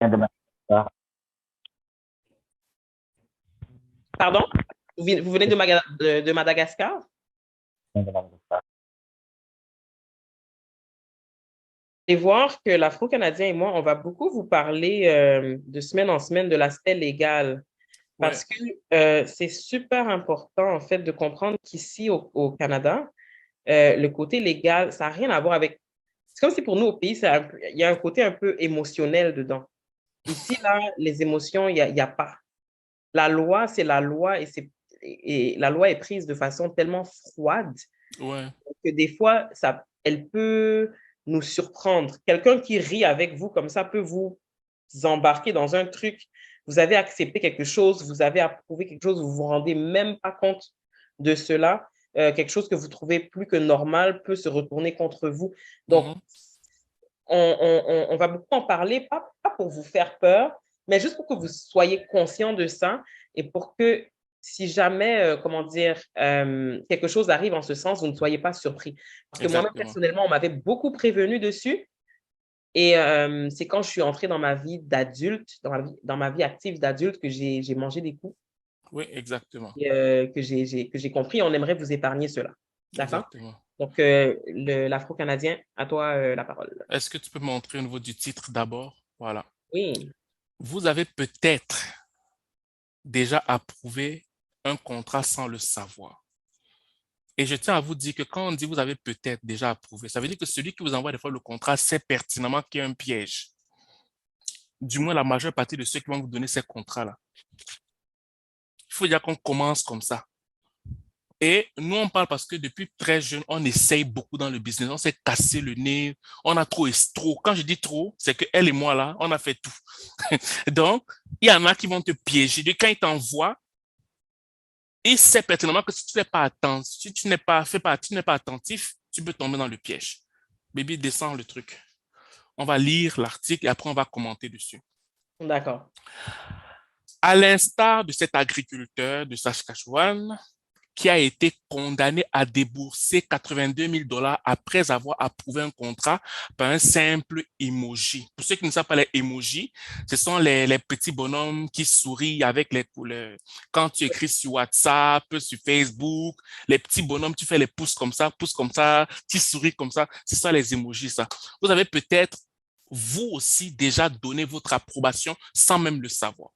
de Madagascar. Pardon? Vous venez de Madagascar? Je viens de Madagascar. Et voir que l'Afro-Canadien et moi, on va beaucoup vous parler de semaine en semaine de l'aspect légal. Ouais, Parce que c'est super important, en fait, de comprendre qu'ici, au Canada, le côté légal, ça n'a rien à voir avec... C'est comme si pour nous, au pays, il y a un côté un peu émotionnel dedans. Ici, là, les émotions, il y a pas. La loi, c'est la loi et la loi est prise de façon tellement froide ouais. que des fois, elle peut nous surprendre. Quelqu'un qui rit avec vous comme ça peut vous embarquer dans un truc. Vous avez accepté quelque chose, vous avez approuvé quelque chose, vous ne vous rendez même pas compte de cela. Quelque chose que vous trouvez plus que normal peut se retourner contre vous. Donc, Mhm. on va beaucoup en parler, pas pour vous faire peur, mais juste pour que vous soyez conscient de ça et pour que si jamais, comment dire, quelque chose arrive en ce sens, vous ne soyez pas surpris. Parce que moi-même, Exactement. personnellement, on m'avait beaucoup prévenu dessus. Et c'est quand je suis entrée dans ma vie d'adulte, dans ma vie active d'adulte, que j'ai mangé des coups Oui, exactement. et que j'ai compris. On aimerait vous épargner cela. D'accord? Exactement. Donc, l'Afro-Canadien, à toi la parole. Est-ce que tu peux montrer au niveau du titre d'abord? Voilà. Oui, Vous avez peut-être déjà approuvé un contrat sans le savoir. Et je tiens à vous dire que quand on dit vous avez peut-être déjà approuvé, ça veut dire que celui qui vous envoie des fois le contrat sait pertinemment qu'il y a un piège. Du moins, la majeure partie de ceux qui vont vous donner ces contrats-là. Il faut dire qu'on commence comme ça. Et nous, on parle parce que depuis très jeune, on essaye beaucoup dans le business. On s'est cassé le nez. On a trop. Quand je dis trop, c'est que elle et moi, là, on a fait tout. Donc, il y en a qui vont te piéger. De quand ils t'envoient, ils savent pertinemment que si tu n'es pas attentif, si tu n'es pas, tu n'es pas attentif, tu peux tomber dans le piège. Baby, descends le truc. On va lire l'article et après, on va commenter dessus. d'accord. À l'instar de cet agriculteur de Saskatchewan, qui a été condamné à débourser 82 000 dollars après avoir approuvé un contrat par un simple emoji. Pour ceux qui ne savent pas les emojis, ce sont les petits bonhommes qui sourient avec les couleurs. Quand tu écris sur WhatsApp, sur Facebook, les petits bonhommes, tu fais les pouces comme ça, tu souris comme ça. C'est ça les emojis, ça. Vous avez peut-être, vous aussi, déjà donné votre approbation sans même le savoir.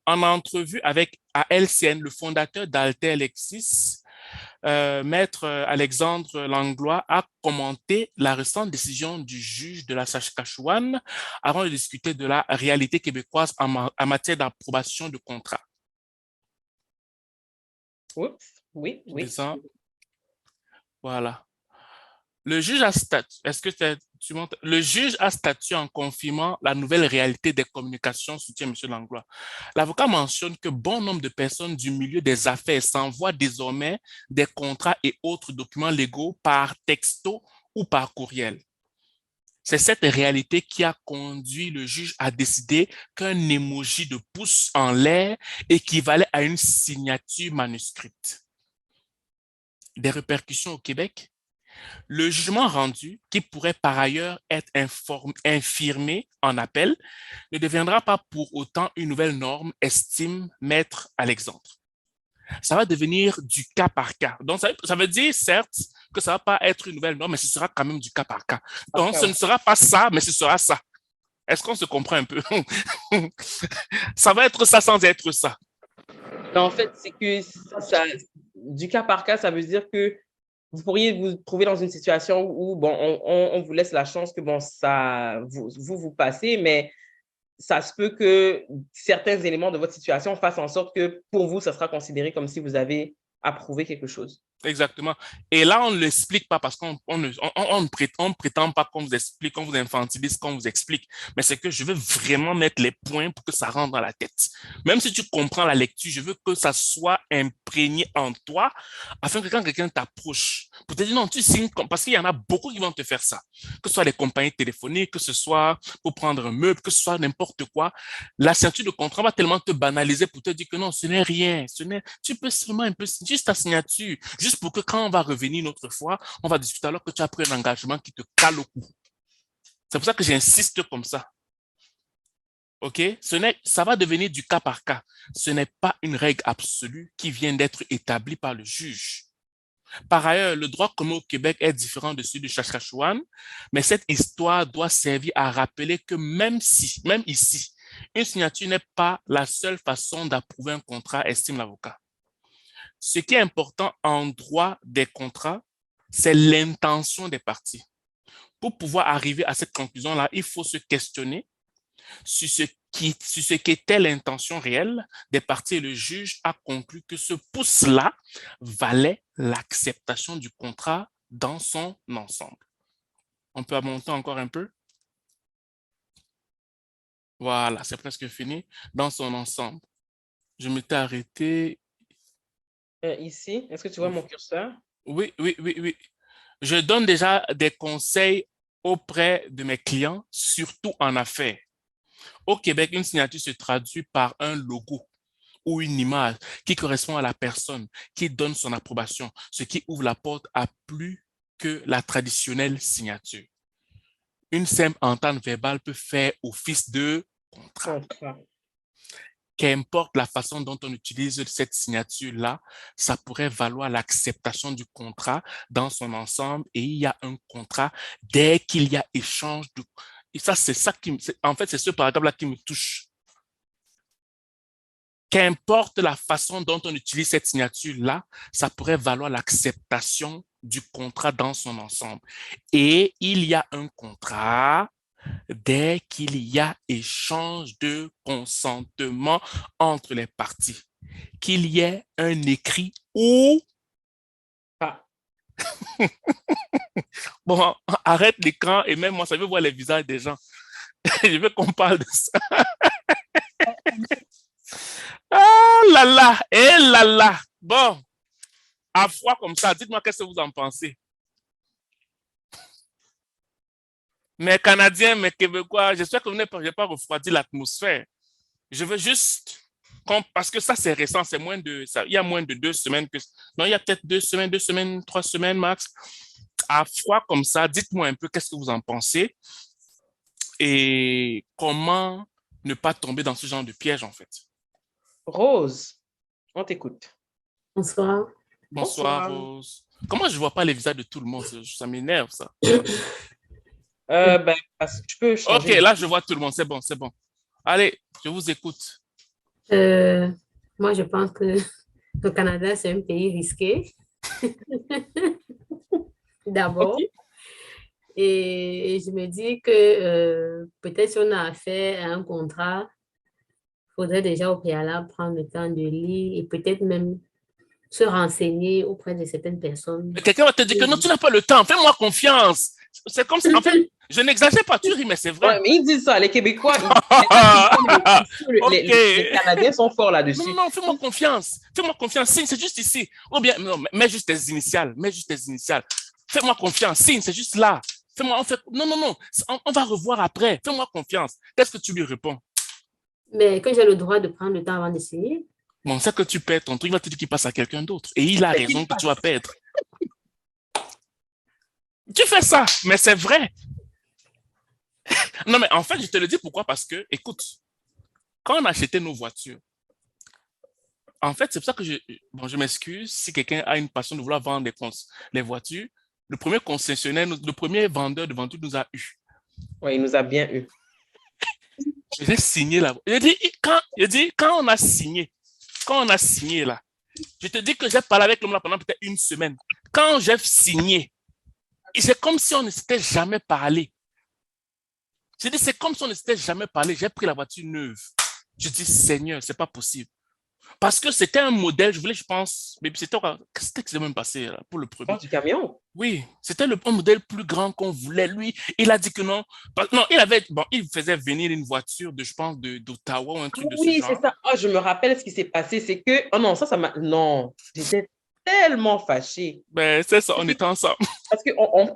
En entrevue avec ALCN, le fondateur d'Alter Lexis, Maître Alexandre Langlois a commenté la récente décision du juge de la Saskatchewan avant de discuter de la réalité québécoise en matière d'approbation de contrat. Oups. Oui, oui. Disant, voilà. Le juge a statué, est-ce que tu montes? Le juge a statué en confirmant la nouvelle réalité des communications, soutient M. Langlois. L'avocat mentionne que bon nombre de personnes du milieu des affaires s'envoient désormais des contrats et autres documents légaux par texto ou par courriel. C'est cette réalité qui a conduit le juge à décider qu'un emoji de pouce en l'air équivalait à une signature manuscrite. Des répercussions au Québec? Le jugement rendu, qui pourrait par ailleurs être infirmé en appel, ne deviendra pas pour autant une nouvelle norme, estime Maître Alexandre. Ça va devenir du cas par cas. Donc, ça veut dire, certes, que ça ne va pas être une nouvelle norme, mais ce sera quand même du cas par cas. Donc, ce ne sera pas ça, mais ce sera ça. Est-ce qu'on se comprend un peu? Ça va être ça sans être ça. En fait, c'est que du cas par cas, ça veut dire que vous pourriez vous trouver dans une situation où, bon, on vous laisse la chance que, bon, vous passez, mais ça se peut que certains éléments de votre situation fassent en sorte que pour vous, ça sera considéré comme si vous avez approuvé quelque chose. Exactement. Et là, on ne l'explique pas parce on prétend pas qu'on vous explique, qu'on vous infantilise, qu'on vous explique. Mais c'est que je veux vraiment mettre les points pour que ça rentre dans la tête. Même si tu comprends la lecture, je veux que ça soit imprégné en toi afin que quand quelqu'un t'approche, pour te dire non, tu signes, parce qu'il y en a beaucoup qui vont te faire ça. Que ce soit les compagnies téléphoniques, que ce soit pour prendre un meuble, que ce soit n'importe quoi. La ceinture de contrat va tellement te banaliser pour te dire que non, ce n'est rien. Tu peux seulement un peu, juste ta signature, juste pour que quand on va revenir une autre fois, on va discuter alors que tu as pris un engagement qui te cale au cou. C'est pour ça que j'insiste comme ça. OK? Ça va devenir du cas par cas. Ce n'est pas une règle absolue qui vient d'être établie par le juge. Par ailleurs, le droit commun au Québec est différent de celui du Saskatchewan, mais cette histoire doit servir à rappeler que même ici, une signature n'est pas la seule façon d'approuver un contrat, estime l'avocat. Ce qui est important en droit des contrats, c'est l'intention des parties. Pour pouvoir arriver à cette conclusion-là, il faut se questionner sur ce qu'était l'intention réelle des parties et le juge a conclu que ce pouce-là valait l'acceptation du contrat dans son ensemble. On peut monter encore un peu? Voilà, c'est presque fini. Dans son ensemble. Je m'étais arrêté. Ici, est-ce que tu vois mon curseur? Oui. Je donne déjà des conseils auprès de mes clients, surtout en affaires. Au Québec, une signature se traduit par un logo ou une image qui correspond à la personne, qui donne son approbation, ce qui ouvre la porte à plus que la traditionnelle signature. Une simple entente verbale peut faire office de contrat. Qu'importe la façon dont on utilise cette signature-là, ça pourrait valoir l'acceptation du contrat dans son ensemble et il y a un contrat dès qu'il y a échange de... Et ça, c'est ça qui... En fait, c'est ce paragraphe-là qui me touche. Qu'importe la façon dont on utilise cette signature-là, ça pourrait valoir l'acceptation du contrat dans son ensemble. Et il y a un contrat dès qu'il y a échange de consentement entre les parties, qu'il y ait un écrit ou... Ah. Bon, arrête l'écran et même moi, ça veut voir les visages des gens. Je veux qu'on parle de ça. Ah là là, et là là. Bon, à froid comme ça, dites-moi qu'est-ce que vous en pensez. Mes Canadiens, mes Québécois, j'espère que vous n'avez pas refroidi l'atmosphère. Je veux juste, parce que ça c'est récent, c'est moins de, ça, il y a moins de 2 semaines que, non, il y a peut-être 2 semaines, 3 semaines max. À froid comme ça, dites-moi un peu qu'est-ce que vous en pensez et comment ne pas tomber dans ce genre de piège en fait. Rose, on t'écoute. Bonsoir. Bonsoir, Rose. Comment je vois pas les visages de tout le monde? Ça m'énerve, ça. Parce que tu peux changer. Ok, là, je vois tout le monde. C'est bon, c'est bon. Allez, je vous écoute. Moi, je pense que le Canada, c'est un pays risqué. D'abord. Okay. Et je me dis que peut-être si on a affaire à un contrat, il faudrait déjà au préalable prendre le temps de lire et peut-être même se renseigner auprès de certaines personnes. Quelqu'un va te dire que non, tu n'as pas le temps. Fais-moi confiance. C'est comme ça. En fait, je n'exagère pas, tu ris, mais c'est vrai. Ouais, mais ils disent ça, les Québécois. Les Canadiens sont forts là-dessus. Non, fais-moi confiance. Fais-moi confiance. Signe, c'est juste ici. Ou bien, non, mets juste tes initiales. Fais-moi confiance. Signe, c'est juste là. Non. On va revoir après. Fais-moi confiance. Qu'est-ce que tu lui réponds? Mais que j'ai le droit de prendre le temps avant de signer. Bon, c'est que tu perds ton truc, il va te dire qu'il passe à quelqu'un d'autre. Et il a raison que tu vas perdre. Tu fais ça, mais c'est vrai. Non, mais en fait, je te le dis pourquoi, parce que, écoute, quand on achetait nos voitures, en fait, c'est pour ça que je m'excuse si quelqu'un a une passion de vouloir vendre les voitures. Le premier concessionnaire, le premier vendeur de voitures nous a eu. Oui, il nous a bien eu. J'ai signé là. Je dis, quand on a signé là, je te dis que j'ai parlé avec l'homme là pendant peut-être 1 semaine. Quand j'ai signé, c'est comme si on ne s'était jamais parlé. J'ai dit, c'est comme si on ne s'était jamais parlé. J'ai pris la voiture neuve. Je dis, Seigneur, c'est pas possible. Parce que c'était un modèle, je pense, mais c'était qu'est-ce qui s'est même passé là, pour le premier? Du camion? Oui, c'était un modèle plus grand qu'on voulait. Lui, il a dit que non. Non, il faisait venir une voiture je pense, d'Ottawa ou un truc de ce genre. Oui, c'est ça. Oh, je me rappelle ce qui s'est passé. C'est que, oh non, ça m'a, non, j'étais tellement fâchée. Ben, c'est ça, on était ensemble. Parce qu'on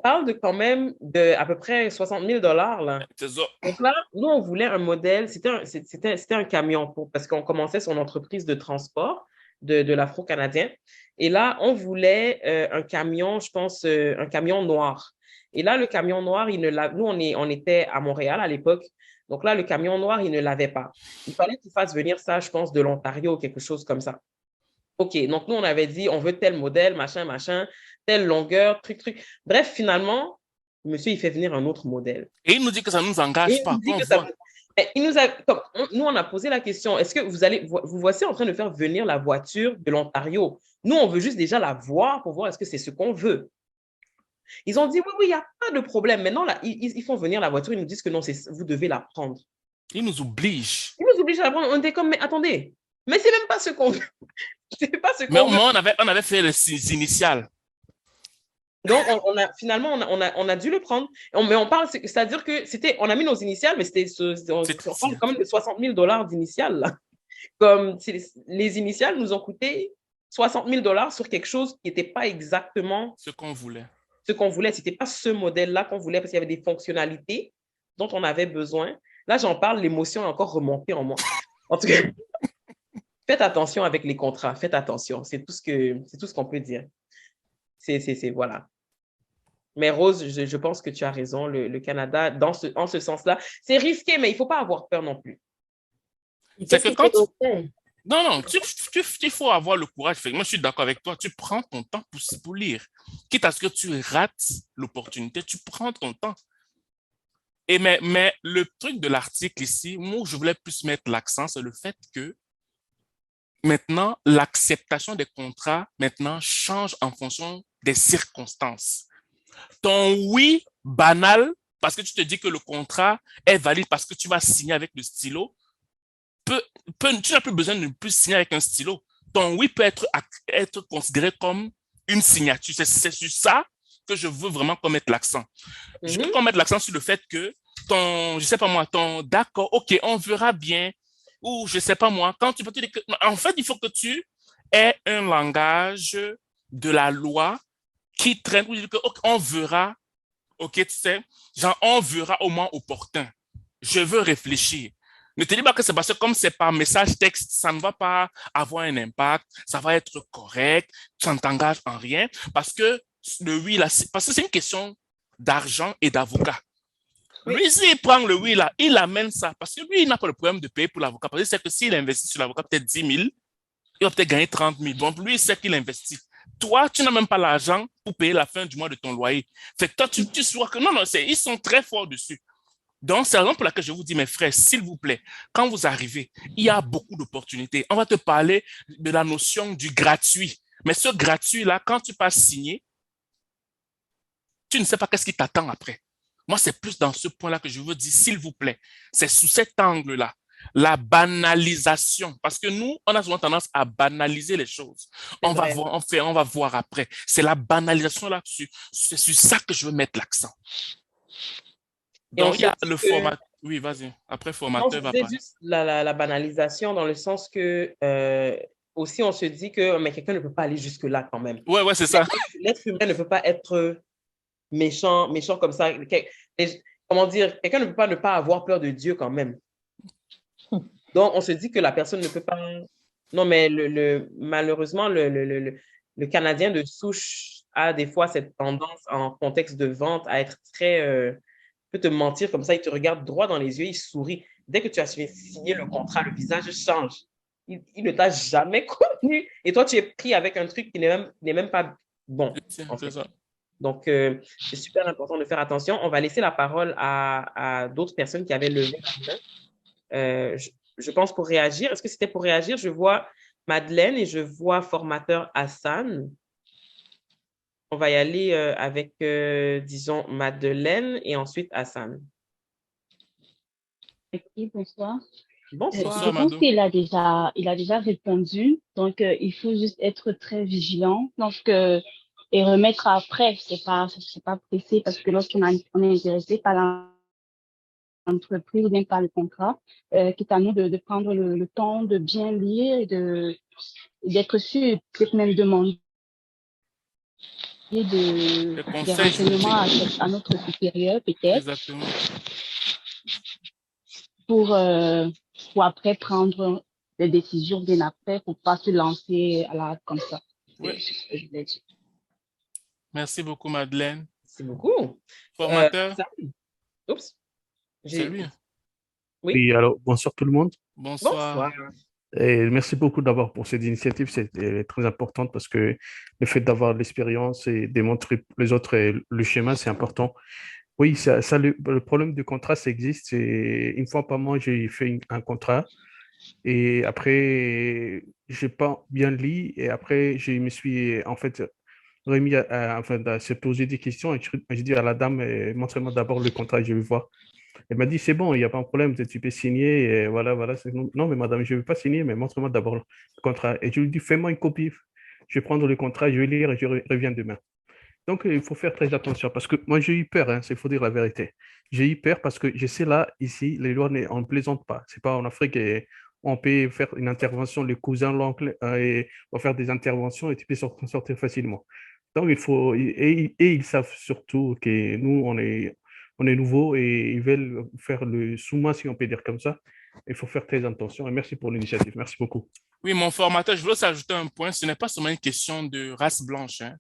parle de quand même de à peu près 60 000 là. C'est ça. Donc là, nous, on voulait un modèle, c'était un camion parce qu'on commençait son entreprise de transport de l'Afro-Canadien. Et là, on voulait un camion, je pense, un camion noir. Et là, le camion noir, nous, on était à Montréal à l'époque. Donc là, le camion noir, il ne l'avait pas. Il fallait qu'il fasse venir ça, je pense, de l'Ontario ou quelque chose comme ça. OK, donc nous, on avait dit, on veut tel modèle, machin, machin, telle longueur, truc, truc. Bref, finalement, monsieur, il fait venir un autre modèle. Et il nous dit que ça ne nous Et engage il pas. nous dit On que ça... voit. Il nous a, nous, on a posé la question, est-ce que vous voici en train de faire venir la voiture de l'Ontario? Nous, on veut juste déjà la voir pour voir est-ce que c'est ce qu'on veut. Ils ont dit, oui, oui, il n'y a pas de problème. Maintenant, là, ils font venir la voiture, ils nous disent que non, vous devez la prendre. Il nous oblige. Ils nous obligent à la prendre. On était comme, mais attendez, mais c'est même pas ce qu'on veut. C'est pas ce Mais qu'on au veut. moins, on avait fait les initiales. Donc, finalement, on a dû le prendre. Mais on parle, c'est-à-dire que on a mis nos initiales, mais on parle quand même de 60 000 $ d'initiales, là. Comme les initiales nous ont coûté 60 000 $ sur quelque chose qui n'était pas exactement ce qu'on voulait. Ce qu'on voulait, ce n'était pas ce modèle-là qu'on voulait parce qu'il y avait des fonctionnalités dont on avait besoin. Là, j'en parle, l'émotion est encore remontée en moi. En tout cas, faites attention avec les contrats, faites attention. C'est tout ce qu'on peut dire. Voilà. Mais Rose, je pense que tu as raison. Le Canada, en ce sens-là, c'est risqué, mais il ne faut pas avoir peur non plus. C'est que quand Non, il faut avoir le courage. Moi, je suis d'accord avec toi. Tu prends ton temps pour lire. Quitte à ce que tu rates l'opportunité, tu prends ton temps. Mais le truc de l'article ici, moi, je voulais plus mettre l'accent, c'est le fait que maintenant, l'acceptation des contrats, maintenant, change en fonction des circonstances. Ton oui banal, parce que tu te dis que le contrat est valide parce que tu vas signer avec le stylo, tu n'as plus besoin de plus signer avec un stylo. Ton oui peut être considéré comme une signature. C'est sur ça que je veux vraiment qu'on mette l'accent. Je veux qu'on mette l'accent sur le fait que je sais pas moi, d'accord, ok, on verra bien, ou je sais pas moi, quand tu peux te dire que, en fait, il faut que tu aies un langage de la loi qui traîne, où dire que, okay, on verra, ok, tu sais, genre, on verra au moins opportun. Je veux réfléchir. Ne te dis pas que c'est parce que comme c'est par message texte, ça ne va pas avoir un impact, ça va être correct, ça ne t'engage en rien, parce que le oui, là, parce que c'est une question d'argent et d'avocat. Oui. Lui, s'il prend le oui, là, il amène ça, parce que lui, il n'a pas le problème de payer pour l'avocat, parce que c'est que s'il investit sur l'avocat peut-être 10 000, il va peut-être gagner 30 000. Donc, lui, il sait qu'il investit. Toi, tu n'as même pas l'argent pour payer la fin du mois de ton loyer. Fait que toi, tu vois que non, ils sont très forts dessus. Donc, c'est la raison pour laquelle je vous dis, mes frères, s'il vous plaît, quand vous arrivez, il y a beaucoup d'opportunités. On va te parler de la notion du gratuit. Mais ce gratuit-là, quand tu passes signer, tu ne sais pas qu'est-ce qui t'attend après. Moi, c'est plus dans ce point-là que je veux dire, s'il vous plaît. C'est sous cet angle-là. La banalisation. Parce que nous, on a souvent tendance à banaliser les choses. On va voir après. C'est la banalisation là-dessus. C'est sur ça que je veux mettre l'accent. Donc, il y a le format. Oui, vas-y. Après, formateur va parler. Juste la banalisation dans le sens que aussi, on se dit que mais quelqu'un ne peut pas aller jusque-là quand même. Ouais, c'est ça. L'être humain ne peut pas être méchant comme ça. Comment dire? Quelqu'un ne peut pas avoir peur de Dieu quand même. Donc, on se dit que la personne ne peut pas... Non, mais malheureusement, le Canadien de souche a des fois cette tendance en contexte de vente à être très... peut te mentir comme ça, il te regarde droit dans les yeux, il sourit. Dès que tu as signé le contrat, le visage change. Il ne t'a jamais connu. Et toi, tu es pris avec un truc qui n'est même pas bon. C'est ça. Donc, c'est super important de faire attention. On va laisser la parole à d'autres personnes qui avaient levé la main. Je pense pour réagir. Est-ce que c'était pour réagir? Je vois Madeleine et je vois formateur Hassan. On va y aller avec, disons, Madeleine et ensuite Hassan. Oui, bonsoir. Bonsoir. Je pense qu'il a déjà répondu. Donc, il faut juste être très vigilant. Donc, et remettre après. C'est pas pressé parce que lorsqu'on est intéressé par l'entreprise ou bien par le contrat, c'est à nous de prendre le temps de bien lire et d'être sûr, peut-être même demander des renseignements à notre supérieur, peut-être. Exactement. Pour après prendre des décisions bien après, pour pas se lancer à la comme ça. Oui. C'est ce que je voulais dire. Merci beaucoup, Madeleine. Merci beaucoup. Formateur. Oups. C'est lui. Oui, Oui, alors bonsoir tout le monde. Bonsoir. bonsoir. Et merci beaucoup d'abord pour cette initiative, c'est très importante parce que le fait d'avoir de l'expérience et démontrer pour les autres le schéma, c'est important. Oui, le problème du contrat, ça existe. C'est une fois par mois, j'ai fait un contrat et après, j'ai pas bien lu et après, je me suis en fait remis enfin, à se poser des questions et j'ai dit à la dame, montrez-moi d'abord le contrat, je vais voir. Elle m'a dit, c'est bon, il n'y a pas de problème, tu peux signer. Et voilà, voilà. Non, mais madame, je ne veux pas signer, mais montre-moi d'abord le contrat. Et je lui dis, fais-moi une copie. Je vais prendre le contrat, je vais lire et je reviens demain. Donc, il faut faire très attention parce que moi, j'ai eu peur, hein, il faut dire la vérité. J'ai eu peur parce que je sais là, ici, les lois, on ne plaisante pas. C'est pas en Afrique et on peut faire une intervention, les cousins, l'oncle, et on va faire des interventions et tu peux sortir facilement. Donc, il faut, et ils savent surtout que nous, on est nouveaux et ils veulent faire le sous-main, si on peut dire comme ça. Il faut faire très attention et merci pour l'initiative. Merci beaucoup. Oui, mon formateur, je veux aussi ajouter un point. Ce n'est pas seulement une question de race blanche, hein.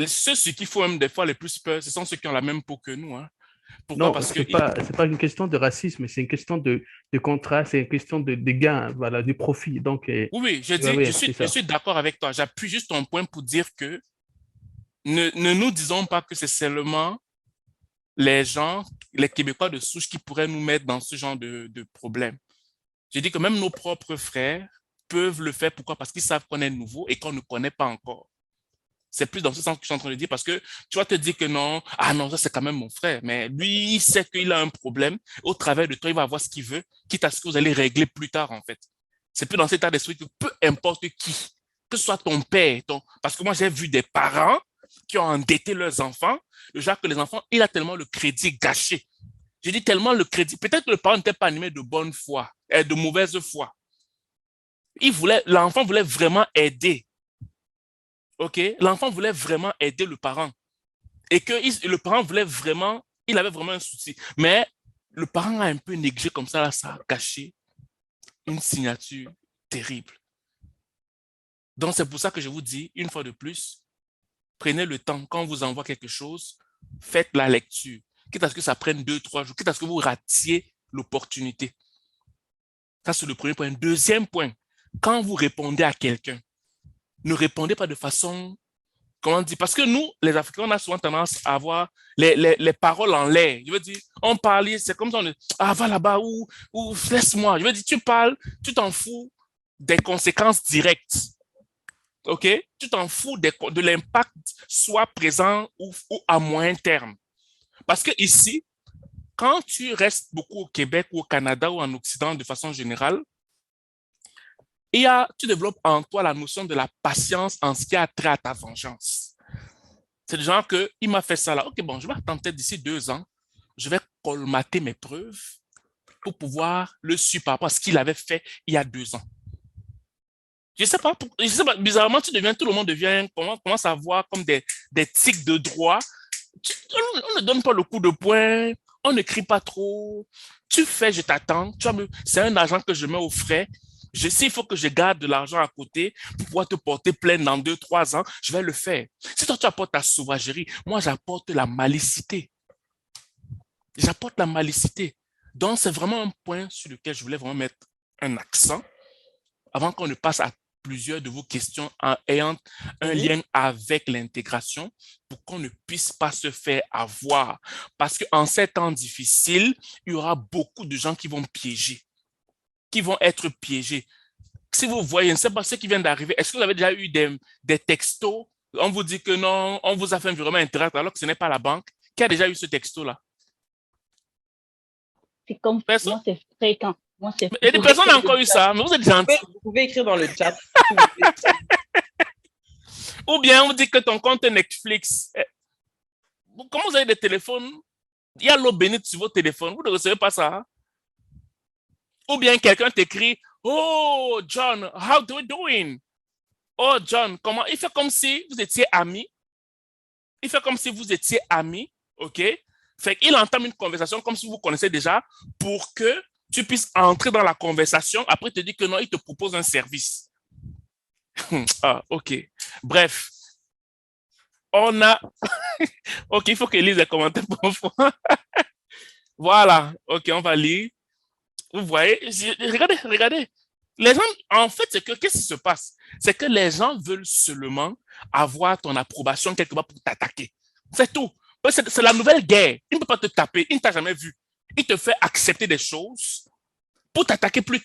Ceux sur qui faut même des fois les plus peur, ce sont ceux qui ont la même peau que nous, hein. Pourquoi? Non, Parce que c'est pas une question de racisme, c'est une question de contrat, c'est une question de gain, voilà, du profit. Donc, oui, oui, je tu vas dis, voir, c'est je ça. suis d'accord avec toi. J'appuie juste ton point pour dire que ne nous disons pas que c'est seulement les gens, les Québécois de souche qui pourraient nous mettre dans ce genre de problème. Je dis que même nos propres frères peuvent le faire. Pourquoi? Parce qu'ils savent qu'on est nouveau et qu'on ne connaît pas encore. C'est plus dans ce sens que je suis en train de dire parce que tu vas te dire que non, ah non, ça c'est quand même mon frère, mais lui, il sait qu'il a un problème. Au travers de toi, il va avoir ce qu'il veut, quitte à ce que vous allez régler plus tard, en fait. C'est plus dans cet état d'esprit que peu importe qui, que ce soit ton père, parce que moi, j'ai vu des parents qui ont endetté leurs enfants, le genre que les enfants, il a tellement le crédit gâché. Je dis tellement le crédit. Peut-être que le parent n'était pas animé de bonne foi, de mauvaise foi. L'enfant voulait vraiment aider. OK? L'enfant voulait vraiment aider le parent. Et que le parent voulait vraiment, il avait vraiment un souci. Mais le parent a un peu négligé comme ça, là, ça a caché une signature terrible. Donc, c'est pour ça que je vous dis, une fois de plus, prenez le temps, quand on vous envoie quelque chose, faites la lecture. Quitte à ce que ça prenne 2-3 jours, quitte à ce que vous ratiez l'opportunité. Ça, c'est le premier point. Deuxième point, quand vous répondez à quelqu'un, ne répondez pas de façon, comment dire, parce que nous, les Africains, on a souvent tendance à avoir les paroles en l'air. Je veux dire, on parle, c'est comme ça, on dit, ah, va là-bas ou laisse-moi. Je veux dire, tu parles, tu t'en fous des conséquences directes. OK? Tu t'en fous de l'impact, soit présent ou à moyen terme. Parce que ici, quand tu restes beaucoup au Québec ou au Canada ou en Occident de façon générale, tu développes en toi la notion de la patience en ce qui a trait à ta vengeance. C'est le genre que il m'a fait ça là. OK, bon, je vais attendre peut-être d'ici 2 ans. Je vais colmater mes preuves pour pouvoir le suivre par rapport à ce qu'il avait fait il y a 2 ans. Je sais pas, bizarrement, tout le monde devient, commence à voir comme des tics de droit. On ne donne pas le coup de poing, on ne crie pas trop. Tu fais, je t'attends. C'est un argent que je mets au frais. Je sais, il faut que je garde de l'argent à côté pour pouvoir te porter plainte dans 2-3 ans. Je vais le faire. Si toi, tu apportes ta sauvagerie, moi, j'apporte la malicité. J'apporte la malicité. Donc, c'est vraiment un point sur lequel je voulais vraiment mettre un accent avant qu'on ne passe à plusieurs de vos questions ayant un lien avec l'intégration pour qu'on ne puisse pas se faire avoir. Parce qu'en ces temps difficiles, il y aura beaucoup de gens qui vont piéger, qui vont être piégés. Si vous voyez, je ne sais pas ce qui vient d'arriver, est-ce que vous avez déjà eu des textos? On vous dit que non, on vous a fait un virement interact alors que ce n'est pas la banque. Qui a déjà eu ce texto-là? C'est comme Personne? moi, c'est fréquent. Moi, c'est Et des personnes ont encore eu ça, mais vous êtes gentils. Vous pouvez écrire dans le chat. Ou bien on dit que ton compte Netflix. Comment vous avez des téléphones? Il y a l'eau bénite sur vos téléphones. Vous ne recevez pas ça. Hein? Ou bien quelqu'un t'écrit, oh, John, how do you doing? Oh, John, comment? Il fait comme si vous étiez amis. Il fait comme si vous étiez amis, OK? Fait qu'il entame une conversation comme si vous vous connaissez déjà pour que tu puisses entrer dans la conversation. Après, il te dit que non, il te propose un service. Ah, OK. Bref. On a... OK, il faut que lise les commentaires pour moi. Voilà. OK, on va lire. Vous voyez, regardez. Les gens, en fait, qu'est-ce qui se passe? C'est que les gens veulent seulement avoir ton approbation quelque part pour t'attaquer. C'est tout. C'est la nouvelle guerre. Il ne peut pas te taper, il ne t'a jamais vu. Il te fait accepter des choses pour t'attaquer plus tard.